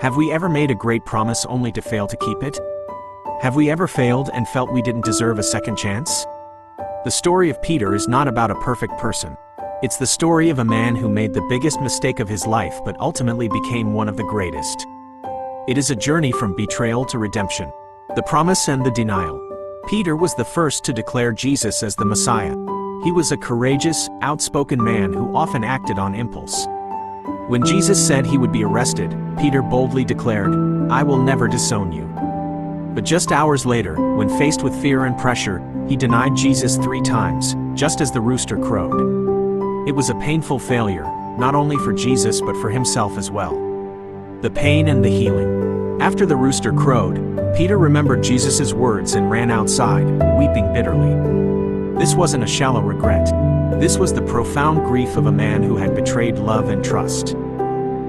Have we ever made a great promise only to fail to keep it? Have we ever failed and felt we didn't deserve a second chance? The story of Peter is not about a perfect person. It's the story of a man who made the biggest mistake of his life but ultimately became one of the greatest. It is a journey from betrayal to redemption, the promise and the denial. Peter was the first to declare Jesus as the Messiah. He was a courageous, outspoken man who often acted on impulse. When Jesus said he would be arrested, Peter boldly declared, "I will never disown you." But just hours later, when faced with fear and pressure, he denied Jesus 3 times, just as the rooster crowed. It was a painful failure, not only for Jesus but for himself as well. The pain and the healing. After the rooster crowed, Peter remembered Jesus' words and ran outside, weeping bitterly. This wasn't a shallow regret. This was the profound grief of a man who had betrayed love and trust.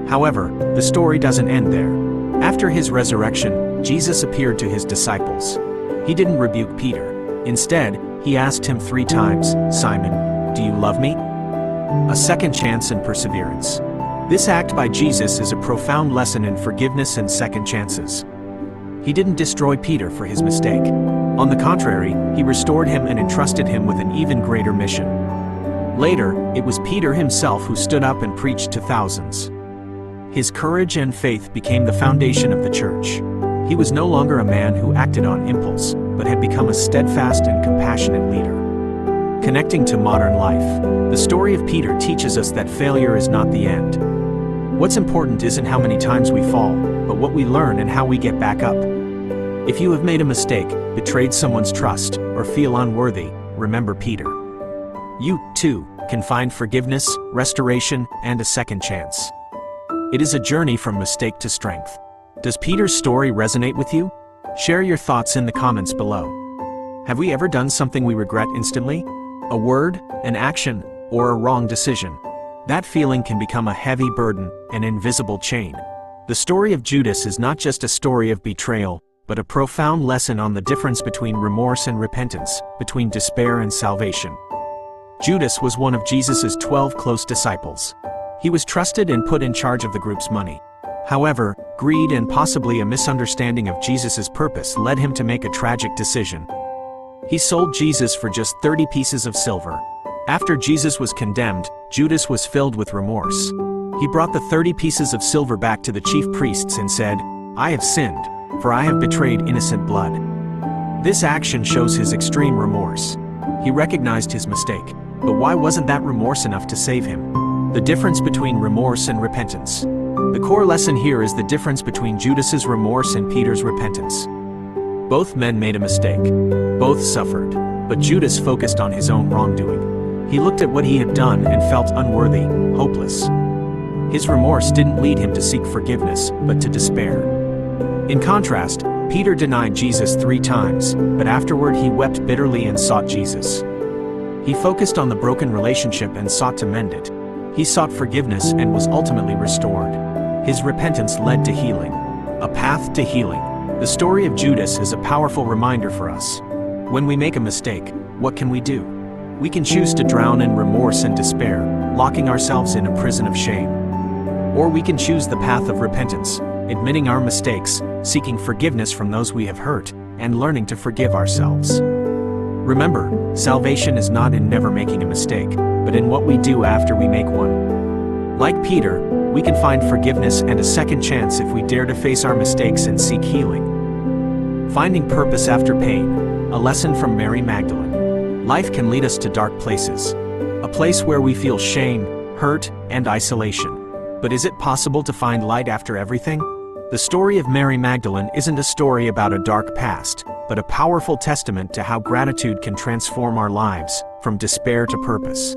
However, the story doesn't end there. After his resurrection, Jesus appeared to his disciples. He didn't rebuke Peter. Instead, he asked him 3 times, "Simon, do you love me?" A second chance and perseverance. This act by Jesus is a profound lesson in forgiveness and second chances. He didn't destroy Peter for his mistake. On the contrary, he restored him and entrusted him with an even greater mission. Later, it was Peter himself who stood up and preached to thousands. His courage and faith became the foundation of the church. He was no longer a man who acted on impulse, but had become a steadfast and compassionate leader. Connecting to modern life, the story of Peter teaches us that failure is not the end. What's important isn't how many times we fall, but what we learn and how we get back up. If you have made a mistake, betrayed someone's trust, or feel unworthy, remember Peter. You, too, can find forgiveness, restoration, and a second chance. It is a journey from mistake to strength. Does Peter's story resonate with you? Share your thoughts in the comments below. Have we ever done something we regret instantly? A word, an action, or a wrong decision? That feeling can become a heavy burden, an invisible chain. The story of Judas is not just a story of betrayal, but a profound lesson on the difference between remorse and repentance, between despair and salvation. Judas was one of Jesus' 12 close disciples. He was trusted and put in charge of the group's money. However, greed and possibly a misunderstanding of Jesus' purpose led him to make a tragic decision. He sold Jesus for just 30 pieces of silver. After Jesus was condemned, Judas was filled with remorse. He brought the 30 pieces of silver back to the chief priests and said, "I have sinned, for I have betrayed innocent blood." This action shows his extreme remorse. He recognized his mistake, but why wasn't that remorse enough to save him? The difference between remorse and repentance. The core lesson here is the difference between Judas's remorse and Peter's repentance. Both men made a mistake. Both suffered. But Judas focused on his own wrongdoing. He looked at what he had done and felt unworthy, hopeless. His remorse didn't lead him to seek forgiveness, but to despair. In contrast, Peter denied Jesus 3 times, but afterward he wept bitterly and sought Jesus. He focused on the broken relationship and sought to mend it. He sought forgiveness and was ultimately restored. His repentance led to healing. A path to healing. The story of Judas is a powerful reminder for us. When we make a mistake, what can we do? We can choose to drown in remorse and despair, locking ourselves in a prison of shame. Or we can choose the path of repentance, admitting our mistakes, seeking forgiveness from those we have hurt, and learning to forgive ourselves. Remember, salvation is not in never making a mistake, but in what we do after we make one. Like Peter, we can find forgiveness and a second chance if we dare to face our mistakes and seek healing. Finding purpose after pain, a lesson from Mary Magdalene. Life can lead us to dark places, a place where we feel shame, hurt, and isolation. But is it possible to find light after everything? The story of Mary Magdalene isn't a story about a dark past, but a powerful testament to how gratitude can transform our lives, from despair to purpose.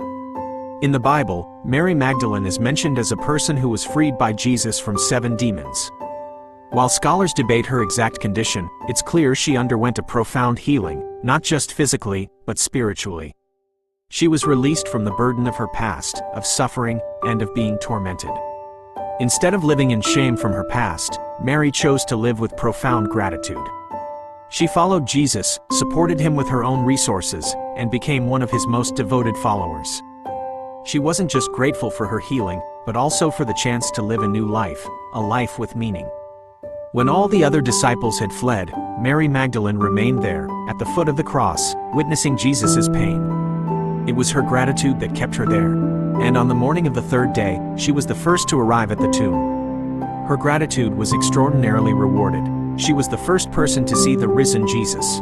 In the Bible, Mary Magdalene is mentioned as a person who was freed by Jesus from 7 demons. While scholars debate her exact condition, it's clear she underwent a profound healing, not just physically, but spiritually. She was released from the burden of her past, of suffering, and of being tormented. Instead of living in shame from her past, Mary chose to live with profound gratitude. She followed Jesus, supported him with her own resources, and became one of his most devoted followers. She wasn't just grateful for her healing, but also for the chance to live a new life, a life with meaning. When all the other disciples had fled, Mary Magdalene remained there, at the foot of the cross, witnessing Jesus' pain. It was her gratitude that kept her there. And on the morning of the third day, she was the first to arrive at the tomb. Her gratitude was extraordinarily rewarded. She was the first person to see the risen Jesus.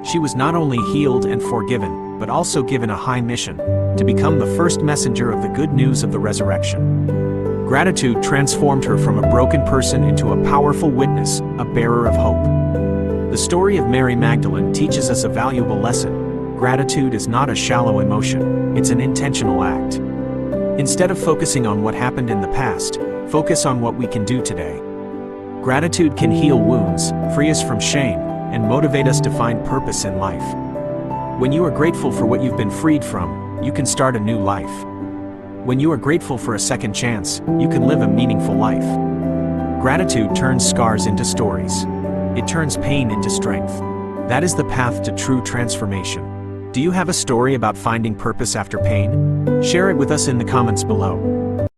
She was not only healed and forgiven, but also given a high mission, to become the first messenger of the good news of the resurrection. Gratitude transformed her from a broken person into a powerful witness, a bearer of hope. The story of Mary Magdalene teaches us a valuable lesson. Gratitude is not a shallow emotion, it's an intentional act. Instead of focusing on what happened in the past, focus on what we can do today. Gratitude can heal wounds, free us from shame, and motivate us to find purpose in life. When you are grateful for what you've been freed from, you can start a new life. When you are grateful for a second chance, you can live a meaningful life. Gratitude turns scars into stories. It turns pain into strength. That is the path to true transformation. Do you have a story about finding purpose after pain? Share it with us in the comments below.